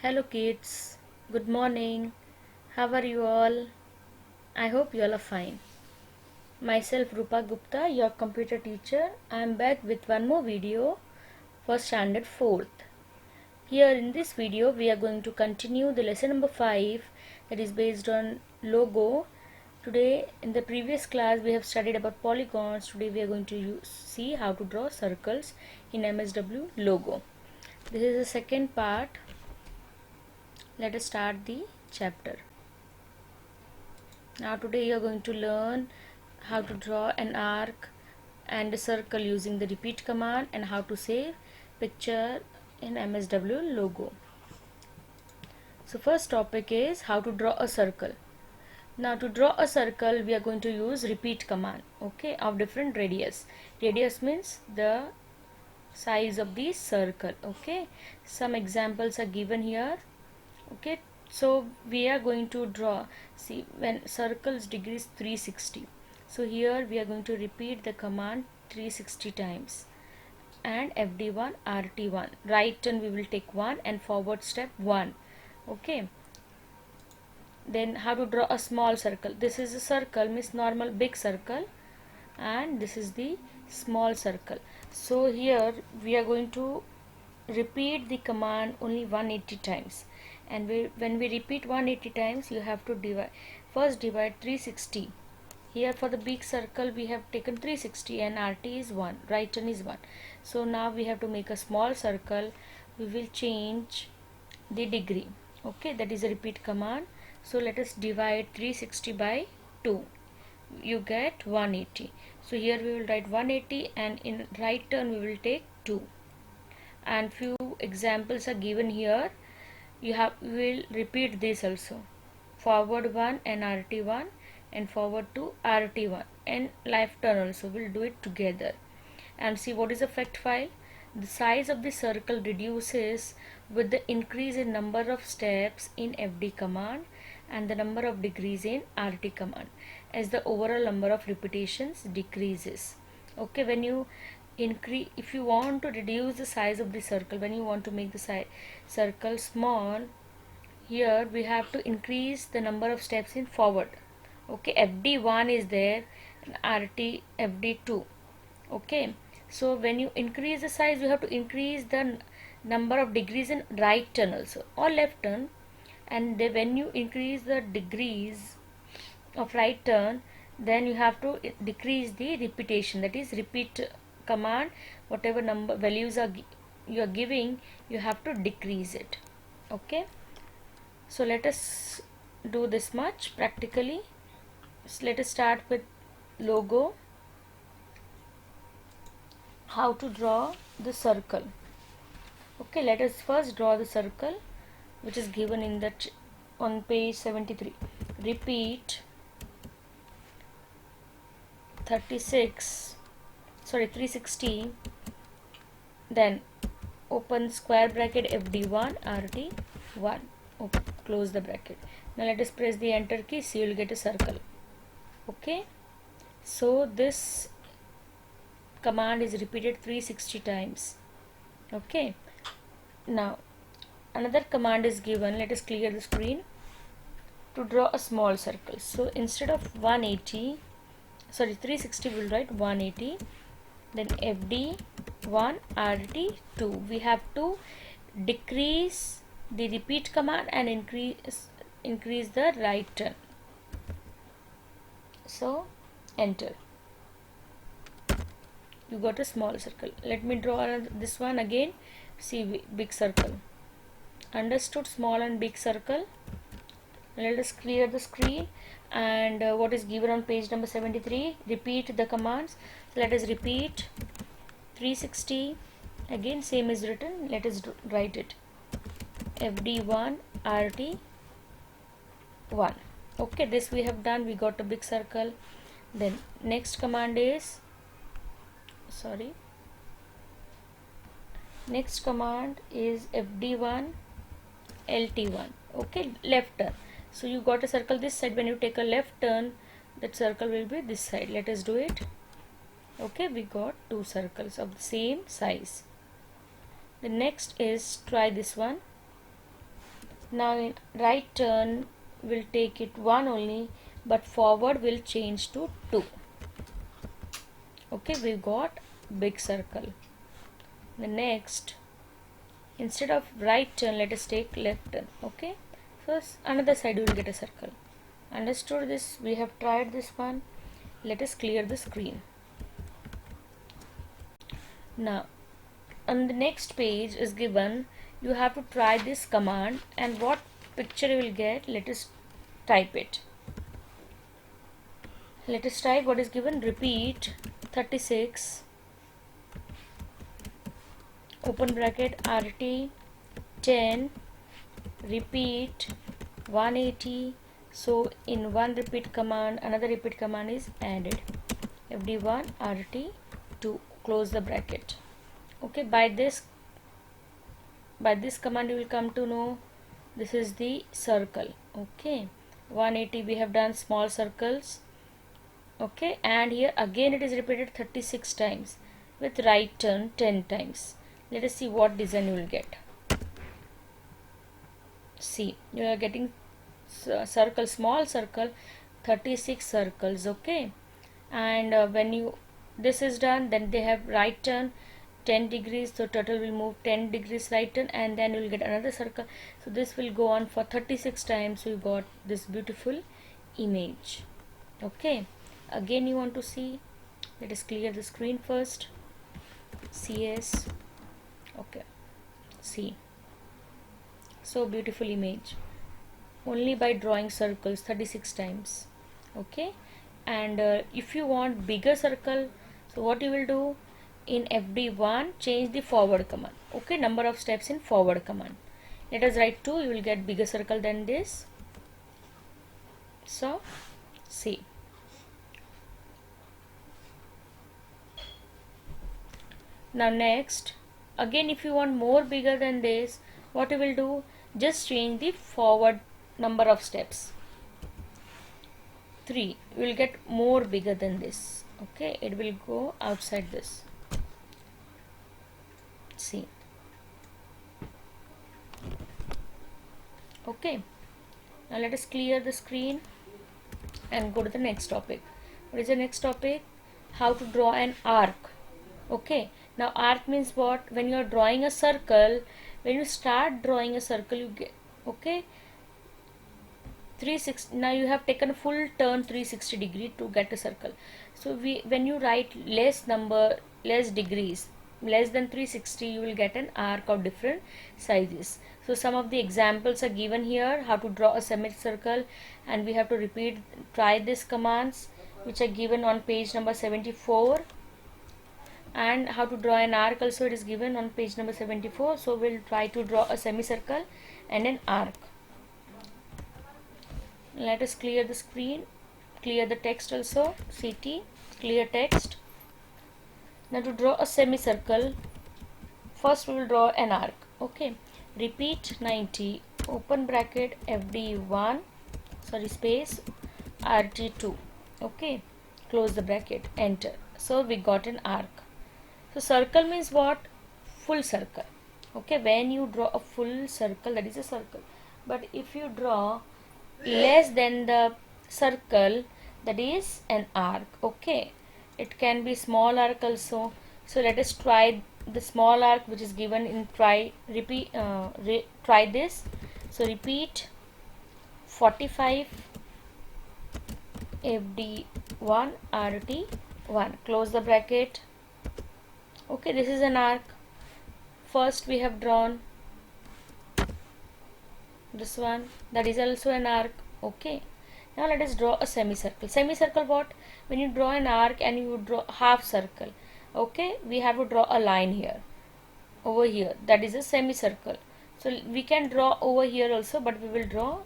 Hello kids, good morning. How are you all? I hope you all are fine. Myself Rupa Gupta, your computer teacher. I am back with one more video for standard 4th. Here in this video we are going to continue the lesson number 5 that is based on logo. Today in the previous class we have studied about polygons. Today we are going to see how to draw circles in MSW logo. This is the second part. Let us start the chapter. Now today you are going to learn how to draw an arc and a circle using the repeat command and how to save picture in MSW logo. So first topic is how to draw a circle. Now to draw a circle we are going to use repeat command, okay, of different radius. Radius means the size of the circle, okay. Some examples are given here, okay. So we are going to draw, see, when circles degree is 360, so here we are going to repeat the command 360 times, and FD1 RT1, right turn we will take 1 and forward step 1, okay. Then how to draw a small circle. This is a circle, means normal big circle, and this is the small circle. So here we are going to repeat the command only 180 times, and when we repeat 180 times you have to divide. First divide 360. Here for the big circle we have taken 360 and RT is 1, right turn is 1. So now we have to make a small circle. We will change the degree, okay, that is a repeat command. So let us divide 360 by 2, you get 180. So here we will write 180 and in right turn we will take 2. And few examples are given here. We will repeat this also, forward 1 and RT1 and forward 2 RT1, and left turn also we'll do it together. And see what is the fact file. The size of the circle reduces with the increase in number of steps in FD command and the number of degrees in RT command as the overall number of repetitions decreases, okay. When you increase, if you want to reduce the size of the circle, when you want to make the circle small, here we have to increase the number of steps in forward, okay. FD1 is there and RT FD2, okay. So when you increase the size you have to increase the number of degrees in right turn also or left turn, and when you increase the degrees of right turn then you have to decrease the repetition, that is repeat command, whatever number values are you are giving you have to decrease it, okay. So let us do this much practically. So let us start with logo. How to draw the circle, okay. Let us first draw the circle which is given in the on page 73. Repeat 360, then open square bracket FD1 RT1, close the bracket. Now let us press the enter key, so you will get a circle, okay. So this command is repeated 360 times, okay. Now another command is given. Let us clear the screen. To draw a small circle, so instead of 360 we'll write 180, then FD1 RT2. We have to decrease the repeat command and increase the right turn. So enter, you got a small circle. Let me draw this one again. See, big circle. Understood? Small and big circle. Let us clear the screen, and what is given on page number 73, repeat the commands. So let us repeat 360 again, same is written. Let us write it, FD1 RT1, okay. This we have done, we got a big circle. Then next command is FD1 LT1, okay, left turn. So you got a circle this side. When you take a left turn, that circle will be this side. Let us do it, okay. We got two circles of the same size. The next is try this one. Now in right turn will take it 1 only, but forward will change to 2. Okay, we got big circle. The next, instead of right turn, let us take left turn. Okay, first another side you will get a circle. Understood this? We have tried this one. Let us clear the screen. Now on the next page is given, you have to try this command, and what picture you will get, let us type it. Let us type what is given. Repeat 36 open bracket RT 10 repeat 180. So in one repeat command, another repeat command is added. FD1 RT2 close the bracket. Okay, by this command you will come to know this is the circle. Okay, 180 we have done small circles. Okay, and here again it is repeated 36 times with right turn 10 times. Let us see what design you will get. See, you are getting circle, small circle, 36 circles. Okay, and when you this is done, then they have right turn 10 degrees, so turtle will move 10 degrees right turn, and then you will get another circle. So this will go on for 36 times. So you got this beautiful image. Okay, again you want to see, let us clear the screen first. CS. Okay, see, so beautiful image only by drawing circles 36 times. Okay, and if you want bigger circle, so what you will do, in FD1 change the forward command. Okay, number of steps in forward command, let us write 2, you will get bigger circle than this. So see, now next, again if you want more bigger than this, what you will do, just change the forward number of steps. 3, you will get more bigger than this. Okay, it will go outside this. See, okay, now let us clear the screen and go to the next topic. What is the next topic? How to draw an arc. Okay, now arc means what? When you are drawing a circle, when you start drawing a circle, you get, okay, 360. Now you have taken a full turn 360 degree to get a circle. So when you write less degrees, less than 360, you will get an arc of different sizes. So some of the examples are given here, how to draw a semicircle, and we have to try these commands which are given on page number 74, and how to draw an arc also it is given on page number 74. So we'll try to draw a semicircle and an arc. Let us clear the screen, clear the text also. CT, clear text. Now to draw a semicircle, first we will draw an arc. Okay, repeat 90 open bracket FD1 space RT2. Okay, close the bracket, enter. So we got an arc. So circle means what? Full circle. Okay, when you draw a full circle, that is a circle. But if you draw less than the circle, that is an arc. Okay, it can be small arc also. So let us try the small arc which is given in try this. So repeat 45 FD1 RT1, close the bracket. Okay, this is an arc. First we have drawn this one, that is also an arc. Okay, now let us draw a semicircle. Semicircle what? When you draw an arc and you draw half circle, okay, we have to draw a line here, over here, that is a semicircle. So we can draw over here also, but we will draw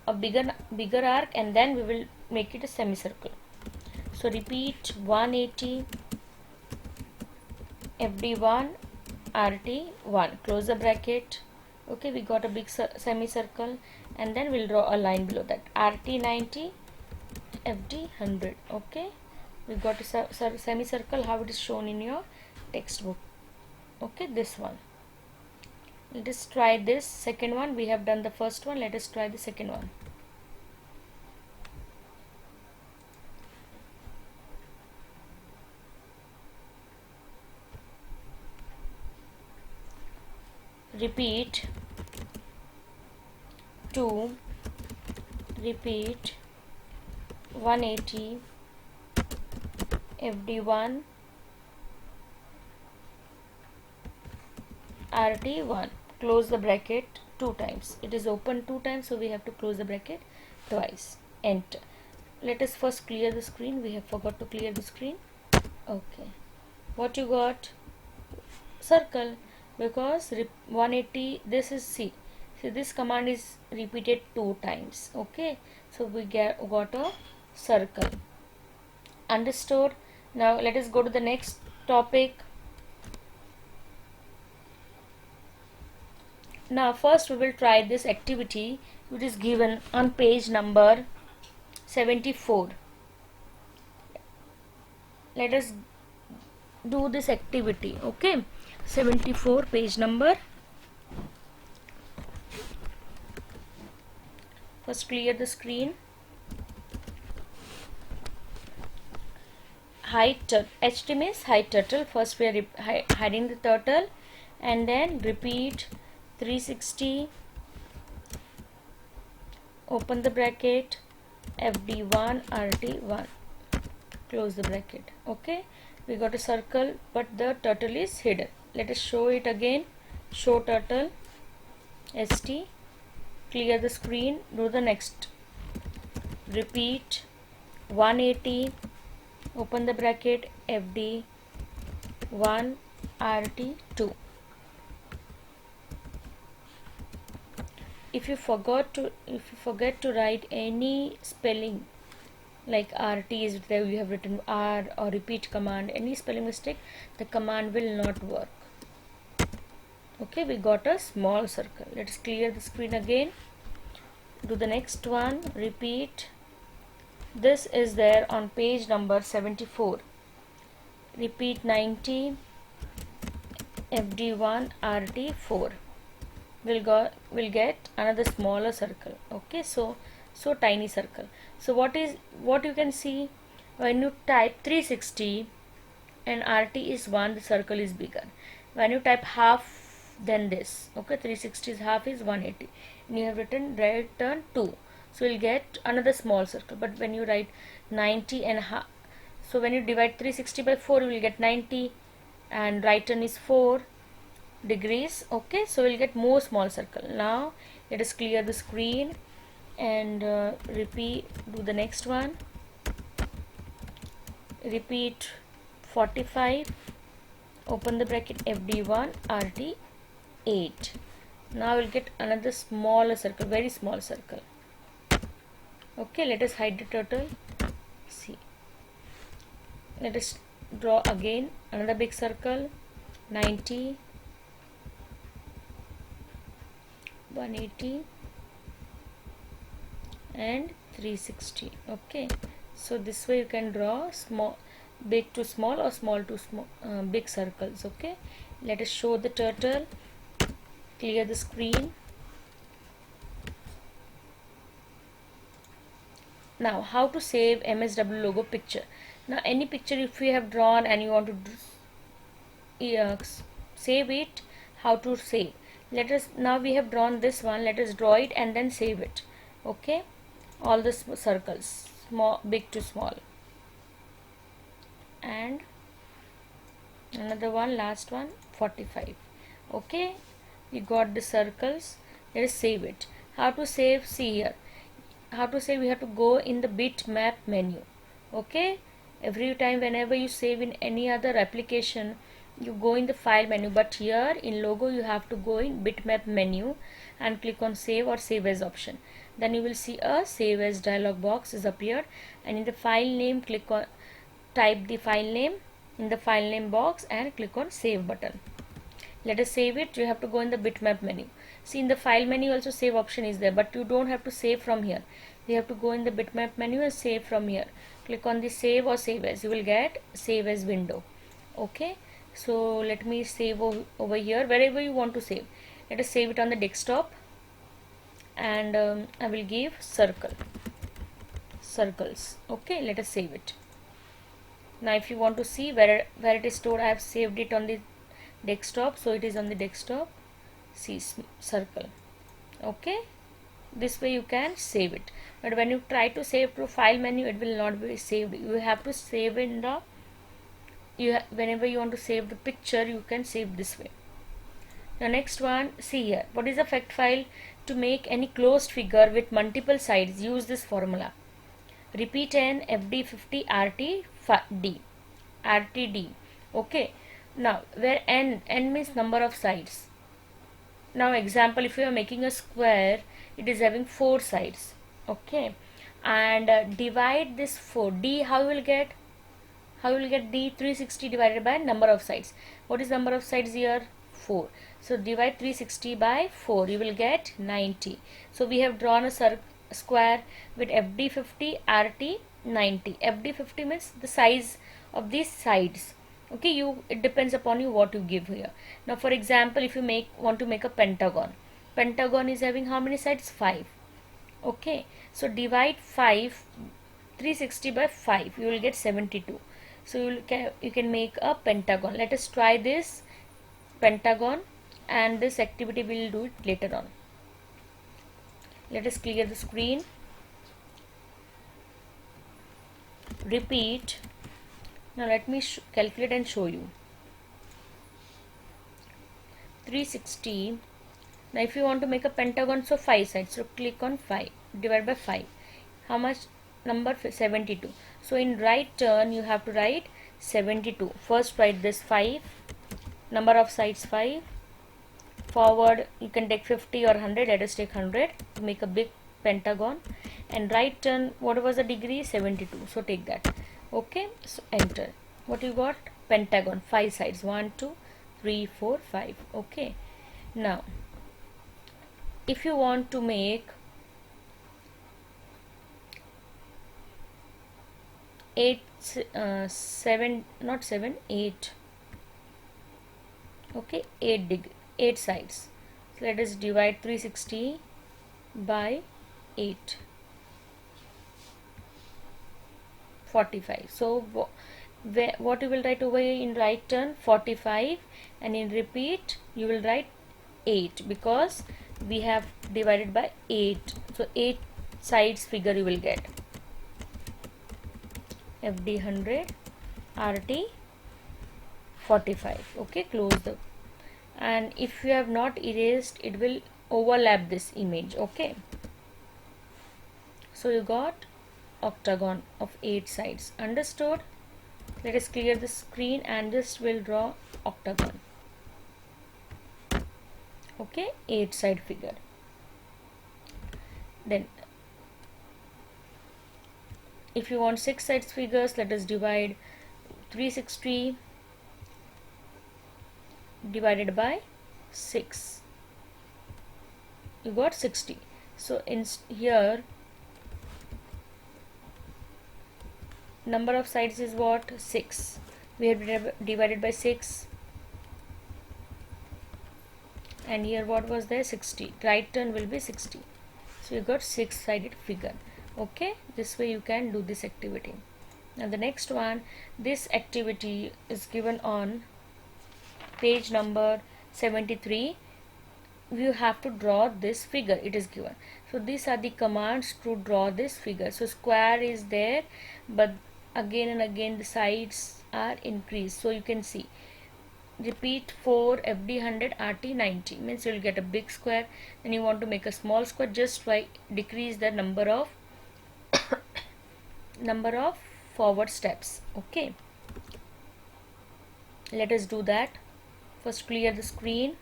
a bigger arc and then we will make it a semicircle. So repeat 180 FD1 RT1, close the bracket. Okay, we got a big semicircle, and then we'll draw a line below that, RT90 FD100. Okay, we got a semicircle, how it is shown in your textbook. Okay, this one. Let us try this second one. We have done the first one. Let us try the second one. Repeat 2, repeat 180, FD1, RT1. Close the bracket 2 times. It is open 2 times, so we have to close the bracket twice. Enter. Let us first clear the screen. We have forgot to clear the screen. Okay. What you got? Circle. Because 180, this is C. So this command is repeated 2 times. Okay. So we got a circle. Understood? Now let us go to the next topic. Now first we will try this activity which is given on page number 74. Let us do this activity. Okay, 74 page number. First clear the screen. HT means hide turtle. First we are hiding the turtle, and then repeat 360, open the bracket, FD1 RT1, close the bracket. Okay, we got a circle but the turtle is hidden. Let us show it again. Show turtle, ST, clear the screen, do the next. Repeat 180, open the bracket, FD1 RT2. If you forget to write any spelling like RT is there, you have written R, or repeat command, any spelling mistake, the command will not work. Okay, we got a small circle. Let us clear the screen again. Do the next one. Repeat. This is there on page number 74. Repeat 90, FD1 RT4. We'll get another smaller circle. Okay, so tiny circle. So what you can see, when you type 360 and RT is 1, the circle is bigger. When you type half, then this. Okay, 360 is half is 180, and you have written right turn 2, so you'll get another small circle. But when you write 90 and half, so when you divide 360 by 4, you will get 90, and right turn is 4 degrees. Okay, so we'll get more small circle. Now let us clear the screen and repeat. Do the next one. Repeat 45, open the bracket, FD1 RT8. Now we'll get another smaller circle, very small circle. Okay, let us hide the turtle. See, let us draw again another big circle. 90, 180 and 360. Okay, so this way you can draw big to small or small to big circles. Okay, let us show the turtle. Clear the screen. Now how to save MSW logo picture. Now any picture if you have drawn and you want to save it, how to save? Now we have drawn this one, let us draw it and then save it. Okay, all the circles, big to small, and another one, last one, 45. Okay, we got the circles. Let us save it. How to save? See here, how to save. We have to go in the bitmap menu. Okay, every time whenever you save in any other application, you go in the file menu, but here in logo you have to go in bitmap menu and click on save or save as option. Then you will see a save as dialog box is appeared, and in the file name type the file name in the file name box and click on save button. Let us save it. You have to go in the bitmap menu. See, in the file menu also save option is there, but you don't have to save from here. You have to go in the bitmap menu and save from here. Click on the save or save as. You will get save as window. Okay, so let me save over here. Wherever you want to save, Let us save it on the desktop, and I will give circles. Okay, let us save it. Now if you want to see where it is stored, I have saved it on the desktop, so it is on the desktop. See, circle. Okay, this way you can save it, but when you try to save through file menu, it will not be saved. You have to save in the whenever you want to save the picture, you can save this way. The next one, see here, what is the fact file? To make any closed figure with multiple sides, use this formula. Repeat n FD50 RTD. Okay, now where n means number of sides. Now example, if you are making a square, it is having 4 sides. Okay, and divide this 4 d. How you will get d? 360 divided by number of sides. What is number of sides here? 4. So divide 360 by 4, you will get 90. So we have drawn a square with FD50 RT 90. FD50 means the size of these sides. Okay, it depends upon you what you give here. Now for example, if you want to make a pentagon is having how many sides? 5. Okay, so divide 360 by 5, you will get 72. So you can make a pentagon. Let us try this pentagon, and this activity we will do it later on. Let us clear the screen. Repeat. Now let me calculate and show you. 360. Now if you want to make a pentagon, so 5 sides, so click on 5, divide by 5. How much? Number 72. So in right turn you have to write 72. First write this 5, number of sides 5. Forward you can take 50 or 100. Let us take 100 to make a big pentagon. And right turn, what was the degree? 72. So take that. Okay, so enter. What you got? Pentagon, 5 sides, 1 2 3 4 5. Okay, now if you want to make 8 okay, 8 sides. So let us divide 360 by 8, 45. So what you will write over here in right turn? 45, and in repeat you will write 8, because we have divided by 8. So 8 sides figure you will get. FD100 RT 45. Okay, close the, and if you have not erased, it will overlap this image. Okay, so you got octagon of 8 sides. Understood? Let us clear the screen and just will draw octagon. Okay, 8 side figure. Then if you want 6 sides figures, let us divide 360 divided by 6. You got 60. So in here, number of sides is what? 6. We have divided by 6, and here what was there? 60. Right turn will be 60. So you got 6 sided figure. Okay, this way you can do this activity. Now the next one, this activity is given on page number 73. You have to draw this figure. It is given. So these are the commands to draw this figure. So square is there, but again and again the sides are increased. So you can see, repeat 4 FD100 RT 90 means you will get a big square. Then you want to make a small square, just by decrease the number of forward steps. Okay, let us do that. First clear the screen.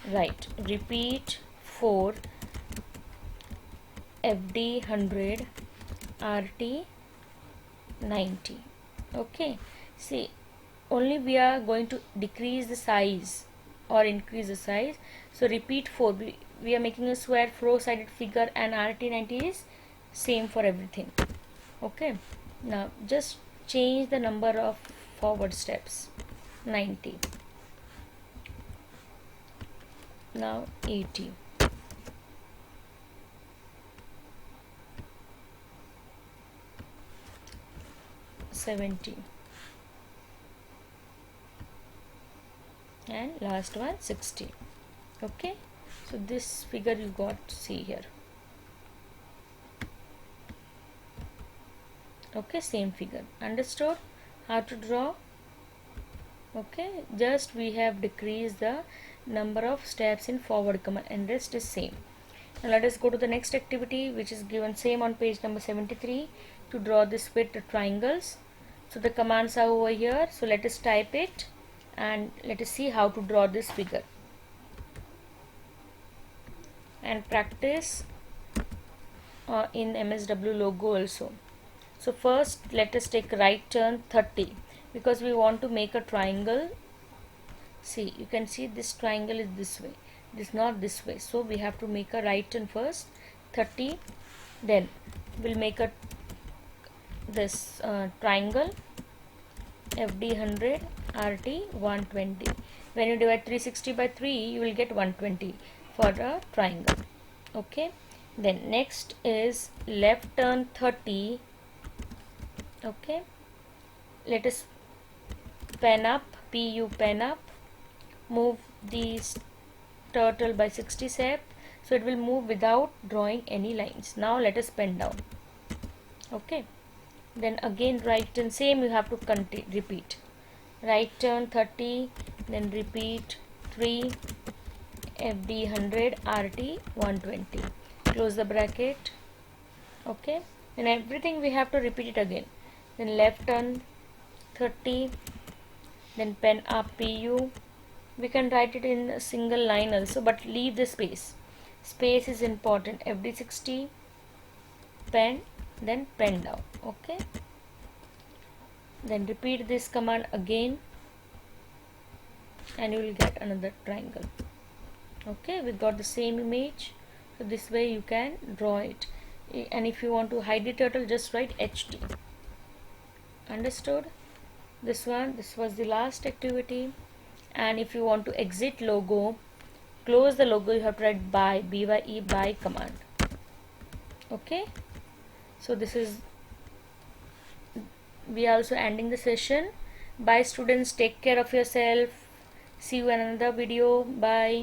Right, repeat 4 FD100 RT 90. Okay, see, only we are going to decrease the size or increase the size. So repeat 4. We are making a square 4-sided figure, and RT90 is same for everything. Okay, now just change the number of forward steps. 90. Now 80. $70 and last one $60. Okay, so this figure you got to see here. Okay, same figure. Understood how to draw? Okay, just we have decreased the number of steps in forward command and rest is same. Now let us go to the next activity, which is given same on page number 73, to draw this with the triangles. So the commands are over here, so let us type it and let us see how to draw this figure and practice in MSW logo also. So first let us take right turn 30 because we want to make a triangle. See, you can see this triangle is this way, it is not this way, so we have to make a right turn first 30, then we'll make a this triangle FD 100 RT 120. When you divide 360 by 3 you will get 120 for a triangle. Okay, then next is left turn 30. Okay, let us pen up, PU pen up, move this turtle by 60 steps, so it will move without drawing any lines. Now let us pen down. Okay, then again right turn, same you have to repeat. Right turn 30, then repeat 3 FD 100 RT 120. Close the bracket. Okay, and everything we have to repeat it again. Then left turn 30, then pen up PU. We can write it in a single line also, but leave the space. Space is important. FD 60, pen, then pen down. Okay, then repeat this command again and you will get another triangle. Okay, we got the same image, so this way you can draw it. And if you want to hide the turtle, just write HT. Understood? This was the last activity. And if you want to exit logo, close the logo, you have to write by, BYE, by command. Okay, so this is, we are also ending the session. Bye students, take care of yourself. See you in another video. Bye.